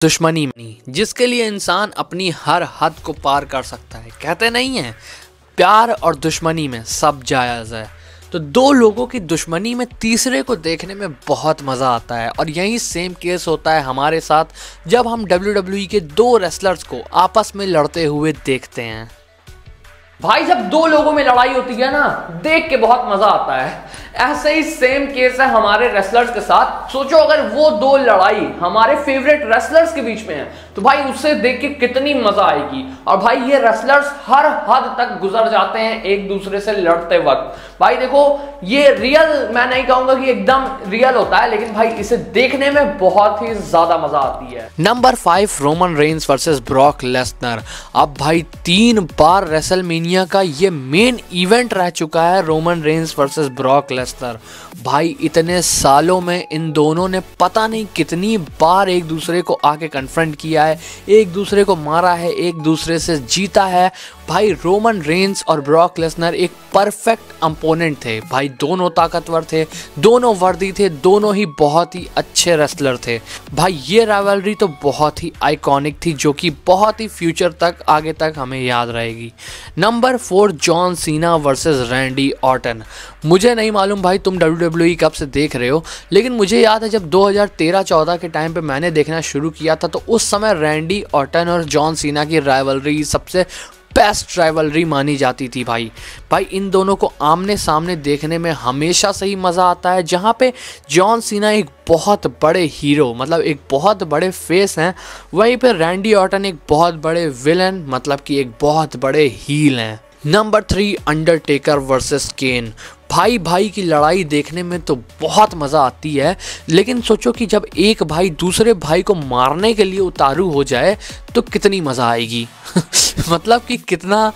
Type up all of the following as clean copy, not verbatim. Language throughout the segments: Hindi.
दुश्मनी जिसके लिए इंसान अपनी हर हद को पार कर सकता है। कहते नहीं है प्यार और दुश्मनी में सब जायज़ है। तो दो लोगों की दुश्मनी में तीसरे को देखने में बहुत मज़ा आता है और यही सेम केस होता है हमारे साथ जब हम WWE के दो रेसलर्स को आपस में लड़ते हुए देखते हैं। भाई जब दो लोगों में लड़ाई होती है ना, देख के बहुत मजा आता है। ऐसे ही सेम केस है हमारे रेसलर्स के साथ। सोचो अगर वो दो लड़ाई हमारे फेवरेट रेसलर्स के बीच में है तो भाई उससे देख के कितनी मजा आएगी। और भाई ये रेसलर्स हर हद तक गुजर जाते हैं एक दूसरे से लड़ते वक्त। भाई देखो ये रियल, मैं नहीं कहूंगा कि एकदम रियल होता है, लेकिन भाई इसे देखने में बहुत ही ज्यादा मजा आती है। Number 5 Roman Reigns versus Brock Lesnar. अब भाई 3 बार रेसलमेनिया का ये मेन इवेंट रह चुका है Roman Reigns versus Brock Lesnar. भाई इतने सालों में इन दोनों ने पता नहीं कितनी बार एक दूसरे को आके कन्फ्रंट किया है, एक दूसरे को मारा है, एक दूसरे से जीता है। भाई रोमन रेंस और ब्रॉक लेसनर एक परफेक्ट अपोनेंट थे। भाई दोनों ताकतवर थे, दोनों वर्दी थे, दोनों ही बहुत ही अच्छे रेसलर थे। भाई ये राइवलरी तो बहुत ही आइकॉनिक थी जो कि बहुत ही फ्यूचर तक आगे तक हमें याद रहेगी। Number 4 John Cena versus Randy Orton. मुझे नहीं मालूम भाई तुम WWE कब से देख रहे हो, लेकिन मुझे याद है जब 2013-14 के टाइम पे मैंने देखना शुरू किया था तो उस समय रैंडी ऑर्टन और जॉन सीना की राइवलरी सबसे बेस्ट राइवलरी मानी जाती थी। भाई इन दोनों को आमने सामने देखने में हमेशा से ही मज़ा आता है। जहाँ पे जॉन सीना एक बहुत बड़े हीरो मतलब एक बहुत बड़े फेस हैं, वहीं पे रैंडी ऑर्टन एक बहुत बड़े विलन मतलब कि एक बहुत बड़े हील हैं। नंबर 3 अंडरटेकर वर्सेस केन। भाई की लड़ाई देखने में तो बहुत मज़ा आती है, लेकिन सोचो कि जब एक भाई दूसरे भाई को मारने के लिए उतारू हो जाए तो कितनी मज़ा आएगी मतलब कि कितना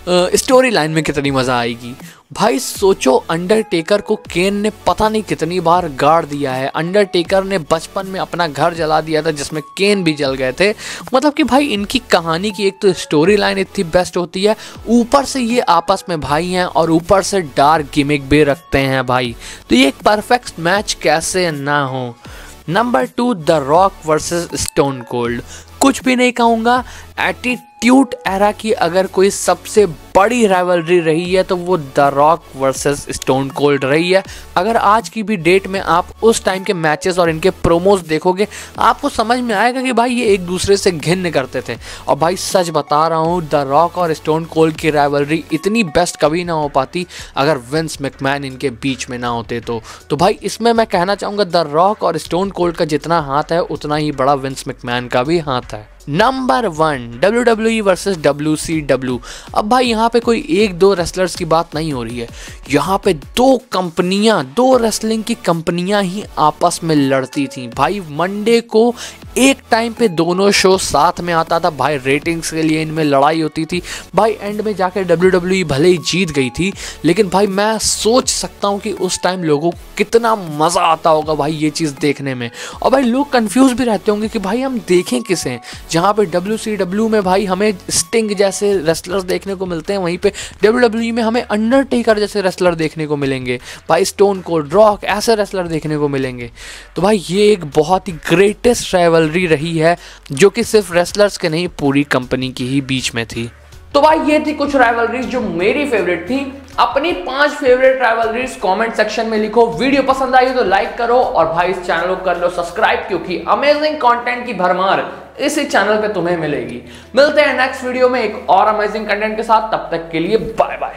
स्टोरी लाइन में कितनी मज़ा आएगी। भाई सोचो अंडरटेकर को केन ने पता नहीं कितनी बार गाड़ दिया है। अंडरटेकर ने बचपन में अपना घर जला दिया था जिसमें केन भी जल गए थे। मतलब कि भाई इनकी कहानी की एक तो स्टोरी लाइन इतनी बेस्ट होती है, ऊपर से ये आपस में भाई हैं और ऊपर से डार्क गिमिक भी रखते हैं भाई। तो ये एक परफेक्ट मैच कैसे ना हो। Number 2 the rock versus stone cold. कुछ भी नहीं कहूँगा, एटीट्यूड एरा की अगर कोई सबसे बड़ी राइवलरी रही है तो वो the rock versus stone cold रही है। अगर आज की भी डेट में आप उस टाइम के मैचेस और इनके प्रोमोज देखोगे आपको समझ में आएगा कि भाई ये एक दूसरे से घिन्न करते थे। और भाई सच बता रहा हूँ, द रॉक और स्टोन कोल्ड की राइवलरी इतनी बेस्ट कभी ना हो पाती अगर विंस मैकमैन इनके बीच में ना होते तो भाई इसमें मैं कहना चाहूँगा द रॉक और स्टोन कोल्ड का जितना हाथ है उतना ही बड़ा विंस मैकमैन का भी हाथ है। Number 1 WWE versus WCW। अब भाई यहाँ पे कोई एक दो रेसलर्स की बात नहीं हो रही है, यहाँ पे दो रेसलिंग की कंपनियां ही आपस में लड़ती थी। भाई मंडे को एक टाइम पे दोनों शो साथ में आता था। भाई रेटिंग्स के लिए इनमें लड़ाई होती थी। भाई एंड में जाकर WWE भले ही जीत गई थी, लेकिन भाई मैं सोच सकता हूँ कि उस टाइम लोगों को कितना मज़ा आता होगा भाई ये चीज़ देखने में। और भाई लोग कंफ्यूज भी रहते होंगे कि भाई हम देखें किसे। जहाँ पे WCW में भाई हमें स्टिंग जैसे रेसलर्स देखने को मिलते हैं, वहीं पे WWE में हमें अंडरटेकर जैसे रेसलर देखने को मिलेंगे। भाई स्टोन कोल्ड, रॉक ऐसे रेसलर देखने को मिलेंगे। तो भाई ये एक बहुत ही ग्रेटेस्ट राइवलरी रही है जो कि सिर्फ रेसलर्स के नहीं पूरी कंपनी की ही बीच में थी। तो भाई ये थी कुछ राइवलरीज जो मेरी फेवरेट थी। अपनी 5 फेवरेट राइवलरीज कमेंट सेक्शन में लिखो। वीडियो पसंद आई तो लाइक करो और भाई इस चैनल को कर लो सब्सक्राइब, क्योंकि अमेजिंग कंटेंट की भरमार इसी चैनल पे तुम्हें मिलेगी। मिलते हैं नेक्स्ट वीडियो में एक और अमेजिंग कंटेंट के साथ। तब तक के लिए बाय बाय।